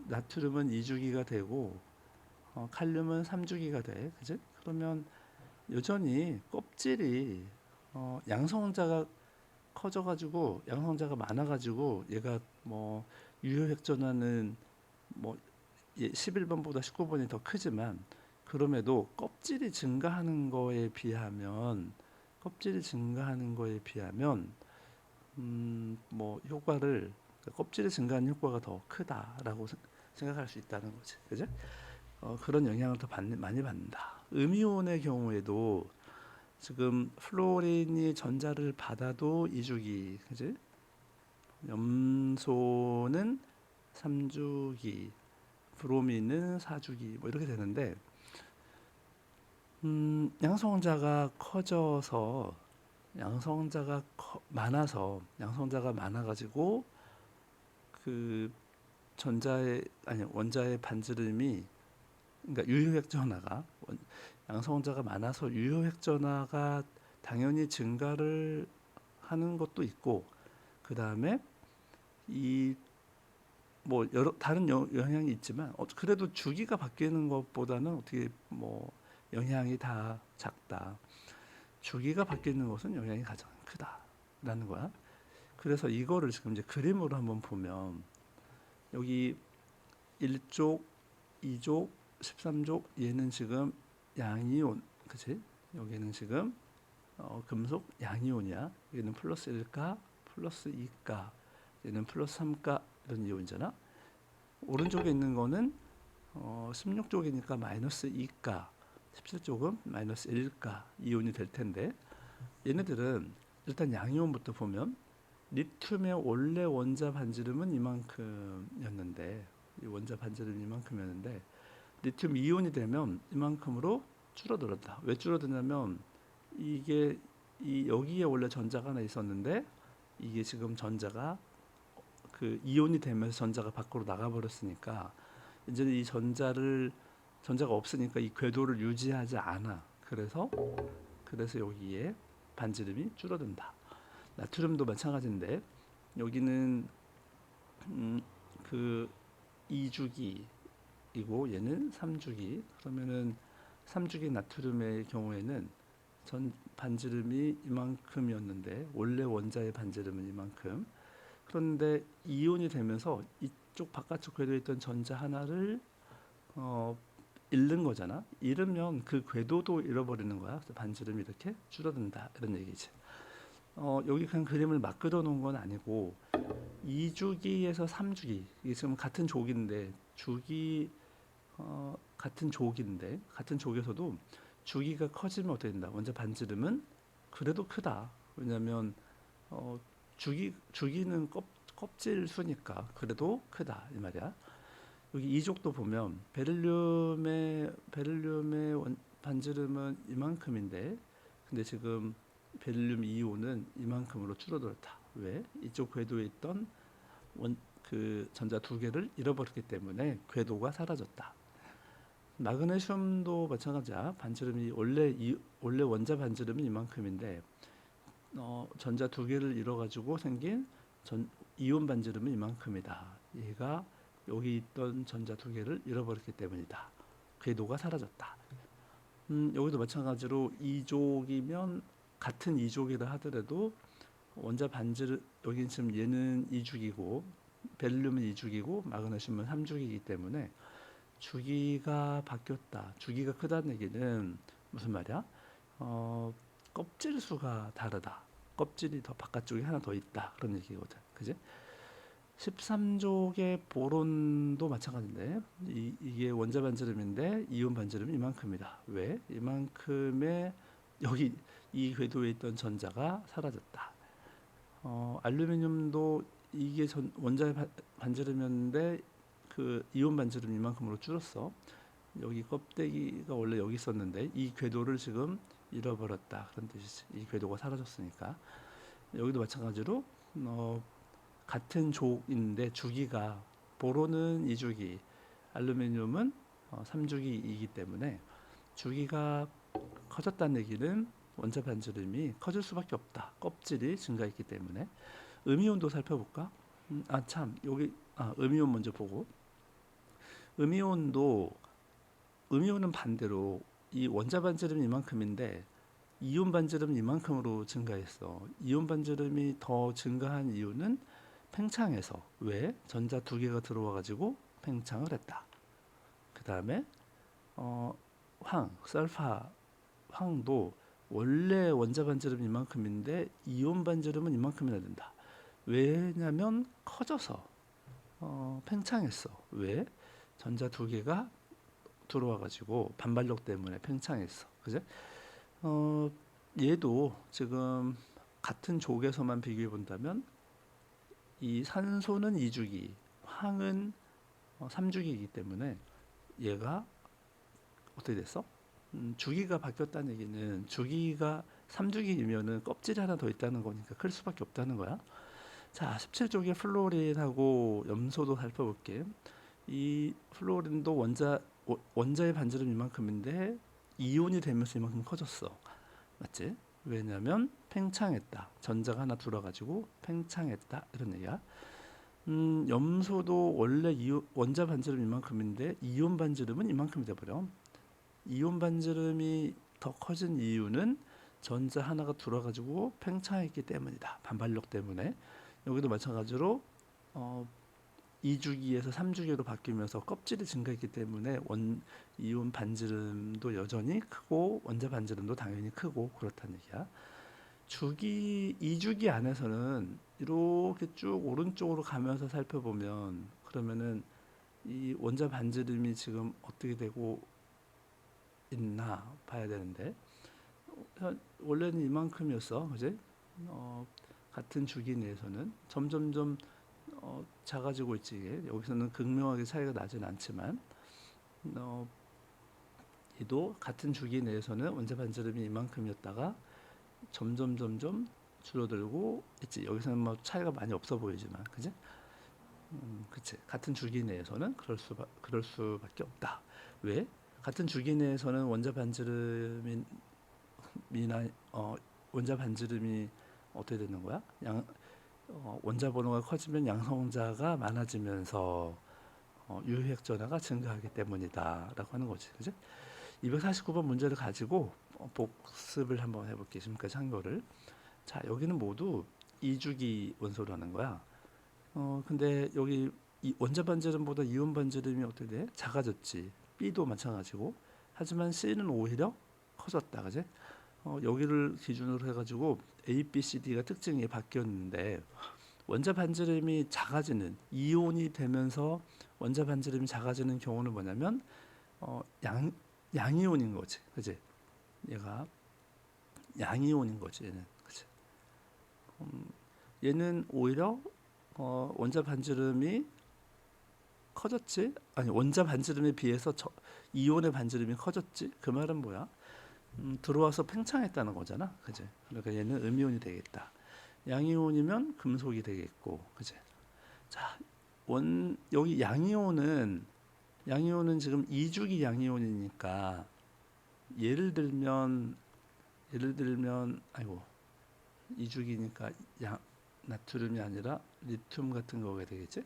나트륨은 2주기가 되고 칼륨은 3주기가 돼. 그지? 그러면 여전히 껍질이 양성자가 커져가지고 양성자가 많아가지고 얘가 뭐 유효획전하는 뭐 11번보다 19번이 더 크지만 그럼에도 껍질이 증가하는 거에 비하면 뭐 효과를 껍질이 증가하는 효과가 더 크다라고 생각할 수 있다는 거지. 그죠? 그런 영향을 더 많이 받는다. 음이온의 경우에도 지금 플로린이 전자를 받아도 2주기, 그지? 염소는 3주기, 브로민은 4주기, 뭐 이렇게 되는데, 양성자가 커져서, 양성자가 많아가지고, 그 원자의 반지름이, 그러니까 유효획전화가, 양성자가 많아서 유효획전화가 당연히 증가를 하는 것도 있고, 그 다음에 이 뭐 여러 다른 영향이 있지만 그래도 주기가 바뀌는 것보다는 어떻게 뭐 영향이 다 작다. 주기가 바뀌는 것은 영향이 가장 크다라는 거야. 그래서 이거를 지금 이제 그림으로 한번 보면 여기 1족, 2족, 13족 얘는 지금 양이온, 그치? 여기는 지금 금속 양이온이야. 여기는 플러스 1가, 플러스 2가, 얘는 플러스 3가 이런 이온이잖아. 오른쪽에 있는 거는 16쪽이니까 마이너스 2가, 17쪽은 마이너스 1가 이온이 될 텐데 얘네들은 일단 양이온부터 보면 리튬의 원래 원자 반지름은 이만큼이었는데 이 원자 반지름이 이만큼이었는데 리튬 이온이 되면 이만큼으로 줄어들었다. 왜 줄어드냐면 이게 여기에 원래 전자가 하나 있었는데 이게 지금 전자가 그 이온이 되면서 전자가 밖으로 나가버렸으니까 이제는 이 전자가 없으니까 이 궤도를 유지하지 않아. 그래서 여기에 반지름이 줄어든다. 나트륨도 마찬가지인데 여기는 그 2주기이고 얘는 3주기. 그러면은 3주기 나트륨의 경우에는 전 반지름이 이만큼이었는데 원래 원자의 반지름은 이만큼. 그런데 이온이 되면서 이쪽 바깥쪽 궤도에 있던 전자 하나를 잃는 거잖아. 잃으면 그 궤도도 잃어버리는 거야. 그래서 반지름이 이렇게 줄어든다 이런 얘기지. 여기 그냥 그림을 막 그려놓은 건 아니고 2주기에서 3주기 이게 지금 같은 족인데 같은 족에서도 주기가 커지면 어떻게 된다? 먼저 반지름은 그래도 크다. 왜냐하면 주기는 껍질 수니까 그래도 크다 이 말이야. 여기 이족도 보면 베릴륨의 반지름은 이만큼인데 근데 지금 베릴륨 이온은 이만큼으로 줄어들었다. 왜? 이쪽 궤도에 있던 그 전자 두 개를 잃어버렸기 때문에 궤도가 사라졌다. 마그네슘도 마찬가지야. 반지름이 원래 원자 반지름은 이만큼인데 전자 두 개를 잃어가지고 생긴 이온 반지름은 이만큼이다. 얘가 여기 있던 전자 두 개를 잃어버렸기 때문이다. 궤도가 사라졌다. 여기도 마찬가지로 2족이면 같은 2족이라 하더라도 원자 반지름 여기 지금 얘는 2주기고 베릴륨은 2주기고 마그네슘은 3주기이기 때문에 주기가 바뀌었다. 주기가 크다는 얘기는 무슨 말이야? 껍질 수가 다르다. 껍질이 더 바깥쪽에 하나 더 있다. 그런 얘기거든. 그지? 13족의 보론도 마찬가지인데 이게 원자 반지름인데 이온 반지름이 이만큼이다. 왜? 이만큼의 여기 이 궤도에 있던 전자가 사라졌다. 알루미늄도 이게 원자의 반지름이었는데 그 이온 반지름 이만큼으로 줄었어. 여기 껍데기가 원래 여기 있었는데 이 궤도를 지금 잃어버렸다, 그런 뜻이지. 이 궤도가 사라졌으니까. 여기도 마찬가지로 같은 족인데 주기가, 보로는 2주기, 알루미늄은 3주기이기 때문에 주기가 커졌다는 얘기는 원자 반지름이 커질 수밖에 없다. 껍질이 증가했기 때문에. 음이온도 살펴볼까? 여기 음이온 먼저 보고, 음이온은 반대로 이 원자 반지름 이만큼인데 이온 반지름 이만큼으로 증가했어. 이온 반지름이 더 증가한 이유는 팽창해서. 왜? 전자 두 개가 들어와 가지고 팽창을 했다. 그 다음에 황도 원래 원자 반지름 이만큼인데 이온 반지름은 이만큼이나 된다. 왜냐면 커져서 팽창했어. 왜? 전자 두 개가 들어와 가지고 반발력 때문에 팽창했어. 그죠? 얘도 지금 같은 족에서만 비교해 본다면 이 산소는 2주기, 황은 3주기이기 때문에 얘가 어떻게 됐어? 주기가 바뀌었다는 얘기는 주기가 3주기이면은 껍질이 하나 더 있다는 거니까 클 수밖에 없다는 거야. 자, 17쪽에 플로린하고 염소도 살펴볼게. 이 플로린도 원자의 반지름 이만큼인데 이온이 되면서 이만큼 커졌어. 맞지? 왜냐면 팽창했다. 전자가 하나 들어가지고 팽창했다, 이런 얘기야. 염소도 원래 원자 반지름 이만큼인데 이온 반지름은 이만큼이 돼버려. 이온 반지름이 더 커진 이유는 전자 하나가 들어가지고 팽창했기 때문이다. 반발력 때문에. 여기도 마찬가지로 2주기에서 3주기로 바뀌면서 껍질이 증가했기 때문에 이온 반지름도 여전히 크고 원자 반지름도 당연히 크고 그렇다는 얘기야. 2주기 안에서는 이렇게 쭉 오른쪽으로 가면서 살펴보면, 그러면은 이 원자 반지름이 지금 어떻게 되고 있나 봐야 되는데, 원래는 이만큼이었어, 그지? 같은 주기 내에서는 점점점 작아지고 있지. 여기서는 극명하게 차이가 나진 않지만, 얘도 같은 주기 내에서는 원자 반지름이 이만큼이었다가 점점 줄어들고 있지. 여기서는 뭐 차이가 많이 없어 보이지만, 그지? 그치. 같은 주기 내에서는 그럴 수밖에 없다. 왜? 같은 주기 내에서는 원자 반지름이 원자 반지름이 어떻게 되는 거야? 원자 번호가 커지면 양성자가 많아지면서 유효핵 전하가 증가하기 때문이다라고 하는 거지, 그지? 249번 문제를 가지고 복습을 한번 해볼게. 지금까지 한 거를. 자, 여기는 모두 2주기 원소라는 거야. 근데 여기 이 원자 반지름보다 이온 반지름이 어떻게 돼? 작아졌지. B도 마찬가지고. 하지만 C는 오히려 커졌다, 그지? 여기를 기준으로 해가지고 A, B, C, D가 특징이 바뀌었는데, 원자 반지름이 작아지는, 이온이 되면서 원자 반지름이 작아지는 경우는 뭐냐면 양이온인 거지, 그지? 얘가 양이온인 거지, 얘는, 그지? 얘는 오히려 원자 반지름이 커졌지? 아니, 원자 반지름에 비해서 이온의 반지름이 커졌지? 그 말은 뭐야? 들어와서 팽창했다는 거잖아, 그지? 그러니까 얘는 음이온이 되겠다. 양이온이면 금속이 되겠고, 그지? 자, 여기 양이온은 지금 2주기 양이온이니까, 예를 들면 2주기니까 나트륨이 아니라 리튬 같은 거가 되겠지?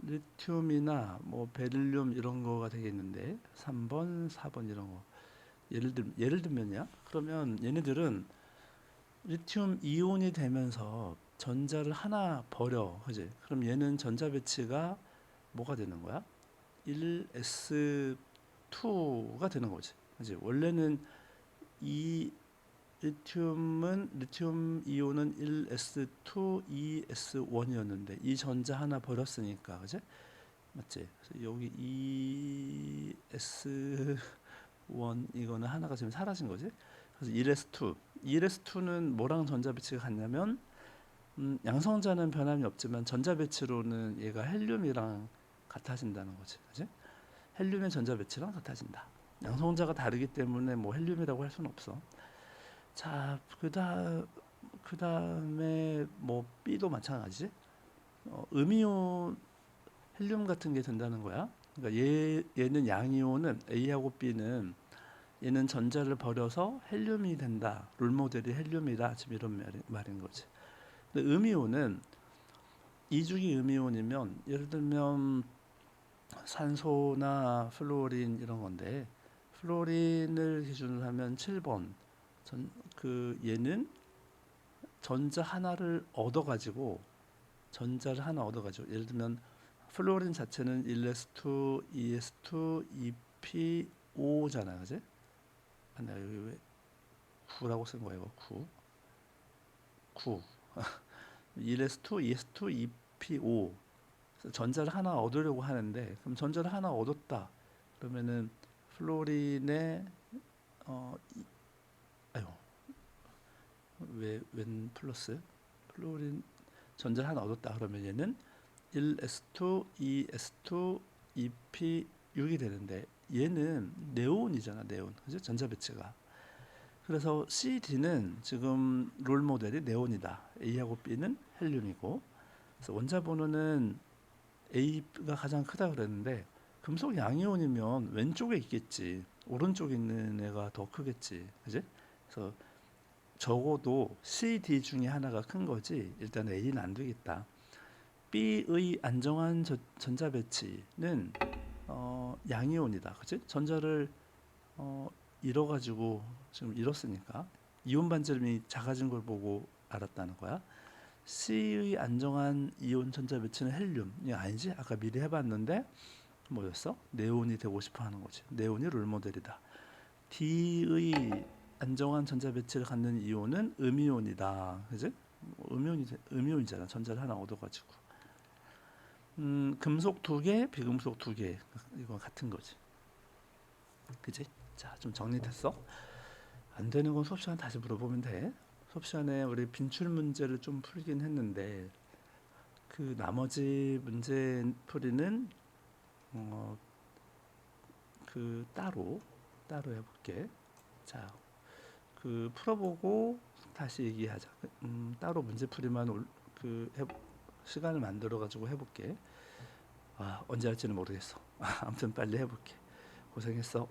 리튬이나 뭐 베릴륨 이런 거가 되겠는데, 3번, 4번 이런 거. 예를 들면이야. 그러면 얘네들은 리튬 이온이 되면서 전자를 하나 버려, 그지? 그럼 얘는 전자 배치가 뭐가 되는 거야? 1s2가 되는 거지, 그지? 원래는 이 리튬 이온은 1s2, 2s1이었는데 이 전자 하나 버렸으니까, 그지? 맞지? 그래서 여기 2s1 이거는 하나가 지금 사라진 거지. 그래서 1s2. 1s2는 뭐랑 전자 배치가 같냐면 양성자는 변함이 없지만 전자 배치로는 얘가 헬륨이랑 같아진다는 거지. 그지? 헬륨의 전자 배치랑 같아진다. 양성자가 다르기 때문에 뭐 헬륨이라고 할 수는 없어. 자, 그다음에 뭐 B도 마찬가지지. 음이온 헬륨 같은 게 된다는 거야. 그러니까 얘는 양이온은 A하고 B는 얘는 전자를 버려서 헬륨이 된다. 롤 모델이 헬륨이다. 지금 이런 말인 거지. 근데 음이온은 이중이 음이온이면 예를 들면 산소나 플루오린 이런 건데 플루오린을 기준으로 하면 7번 얘는 전자 하나를 얻어가지고 예를 들면 플루오린 자체는 1s2, 2s2, 2p5잖아, 그지? 내가 여기 왜 9라고 쓴 거야, 이거 9. 1s2, 2s2, 2p5. 전자를 하나 얻으려고 하는데 그럼 전자를 하나 얻었다. 그러면은 플루오린의 아유 웬 플러스 플루오린 전자를 하나 얻었다. 그러면 얘는 1s2, 2s2, 2p6이 되는데 얘는 네온이잖아, 네온. 그죠? 전자 배치가. 그래서 CD는 지금 롤 모델이 네온이다. A하고 B는 헬륨이고. 그래서 원자 번호는 A가 가장 크다 그랬는데 금속 양이온이면 왼쪽에 있겠지. 오른쪽에 있는 애가 더 크겠지. 그지? 그래서 적어도 CD 중에 하나가 큰 거지. 일단 A는 안 되겠다. B의 안정한 전자 배치는 양이온이다. 그지? 전자를 잃어가지고 지금 잃었으니까 이온 반지름이 작아진 걸 보고 알았다는 거야. C의 안정한 이온 전자 배치는 헬륨이 아니지? 아까 미리 해봤는데 뭐였어? 네온이 되고 싶어 하는 거지. 네온이 롤모델이다. D의 안정한 전자 배치를 갖는 이온은 음이온이다. 그지? 음이온이잖아. 전자를 하나 얻어가지고. 금속 2개, 비금속 2개. 이건 같은 거지. 그지? 자, 좀 정리됐어? 안 되는 건 수업 시간 다시 물어보면 돼. 수업 시간에 우리 빈출 문제를 좀 풀긴 했는데 그 나머지 문제 풀이는 그 따로 해볼게. 자, 그 풀어보고 다시 얘기하자. 따로 문제 풀이만 시간을 만들어 가지고 해볼게. 언제 할지는 모르겠어. 아무튼 빨리 해볼게. 고생했어.